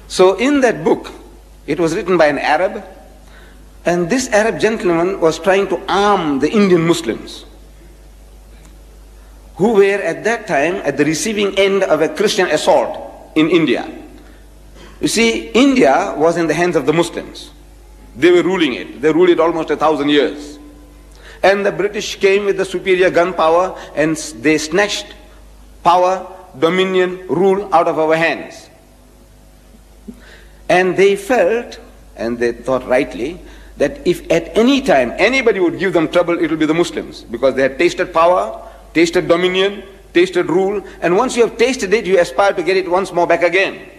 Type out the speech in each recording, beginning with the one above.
So in that book, it was written by an Arab, and this Arab gentleman was trying to arm the Indian Muslims, who were at that time at the receiving end of a Christian assault in India. You see, India was in the hands of the Muslims. They were ruling it. They ruled it almost 1,000 years. And the British came with the superior gun power, and they snatched power, dominion, rule out of our hands. And they felt, and they thought rightly, that if at any time anybody would give them trouble, it will be the Muslims, because they had tasted power, tasted dominion, tasted rule, and once you have tasted it, you aspire to get it once more back again.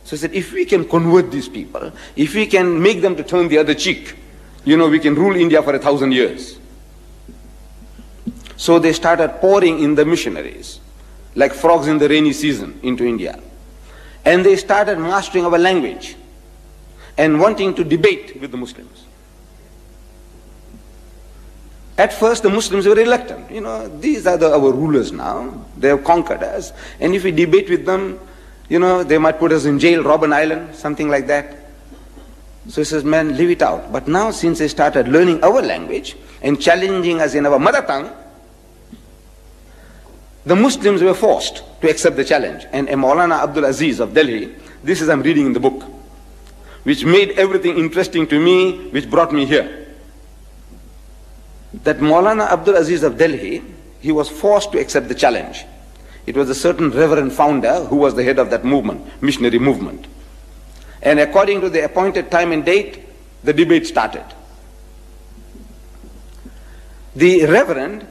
So he said, if we can convert these people, if we can make them to turn the other cheek, we can rule India for 1,000 years. So they started pouring in the missionaries, like frogs in the rainy season, into India. And they started mastering our language and wanting to debate with the Muslims. At first, the Muslims were reluctant. These are our rulers now. They have conquered us. And if we debate with them, they might put us in jail, Robben Island, something like that. So he says, man, leave it out. But now, since they started learning our language and challenging us in our mother tongue, the Muslims were forced to accept the challenge. And Maulana Abdul Aziz of Delhi, this is I'm reading in the book, which made everything interesting to me, which brought me here. That Maulana Abdul Aziz of Delhi, he was forced to accept the challenge. It was a certain reverend founder who was the head of that movement, missionary movement. And according to the appointed time and date, the debate started. The reverend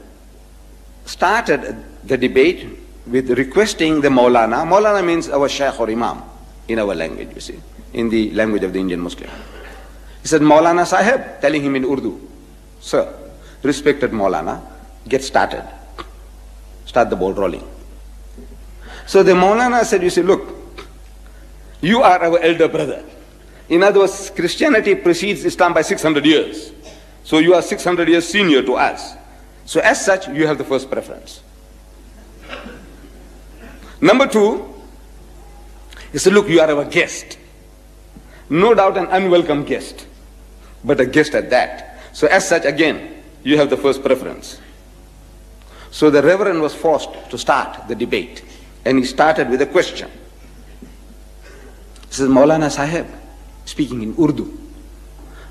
started the debate with requesting the Maulana. Maulana means our Shaykh or Imam in our language, you see, in the language of the Indian Muslim. He said, Maulana Sahib, telling him in Urdu, sir, respected Maulana, get started. Start the ball rolling. So the Maulana said, you see, look, you are our elder brother. In other words, Christianity precedes Islam by 600 years. So you are 600 years senior to us. So as such, you have the first preference. Number two, he said, look, you are our guest. No doubt an unwelcome guest, but a guest at that. So as such, again, you have the first preference. So the Reverend was forced to start the debate. And he started with a question. He says, Maulana Sahib, speaking in Urdu,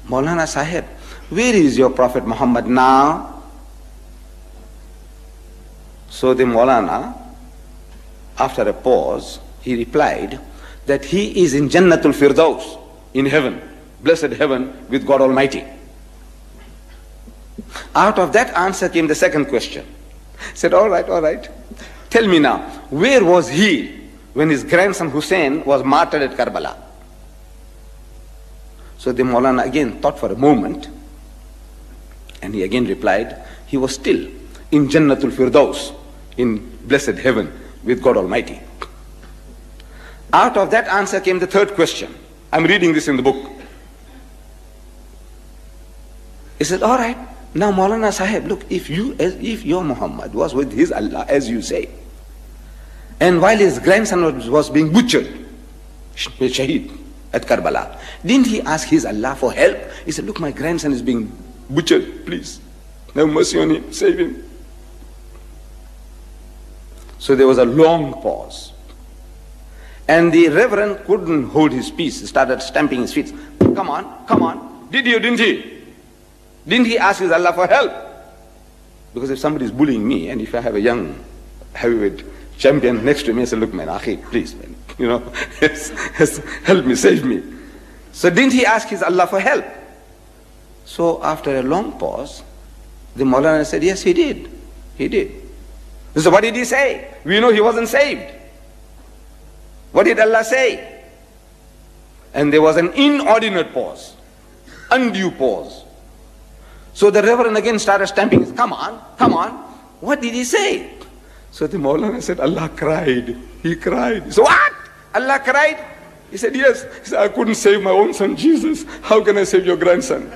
Maulana Sahib, where is your Prophet Muhammad now? So the Maulana, after a pause, he replied that he is in Jannatul Firdaus, in heaven, blessed heaven with God Almighty. Out of that answer came the second question. He said, all right, tell me now, where was he when his grandson Hussein was martyred at Karbala? So the Maulana again thought for a moment, and he again replied, he was still in Jannatul Firdaus, in blessed heaven with God Almighty. Out of that answer came the third question. I'm reading this in the book. He said, all right, now Maulana Sahib, look, if your Muhammad was with his Allah, as you say, and while his grandson was being butchered, Shaheed, at Karbala, didn't he ask his Allah for help? He said, look, my grandson is being butchered, please, have mercy on him, save him. So there was a long pause. And the Reverend couldn't hold his peace. He started stamping his feet. Come on. Didn't he? Didn't he ask his Allah for help? Because if somebody is bullying me, and if I have a young heavyweight champion next to me, I say, look, man, Akhi, please, man, help me, save me. So didn't he ask his Allah for help? So after a long pause, the Maulana said, yes, he did. He did. So what did he say? We know he wasn't saved. What did Allah say? And there was an inordinate pause, undue pause. So the Reverend again started stamping his, come on. What did he say? So the Maulana said, Allah cried. He cried. So what? Allah cried? He said, yes. He said, I couldn't save my own son Jesus. How can I save your grandson?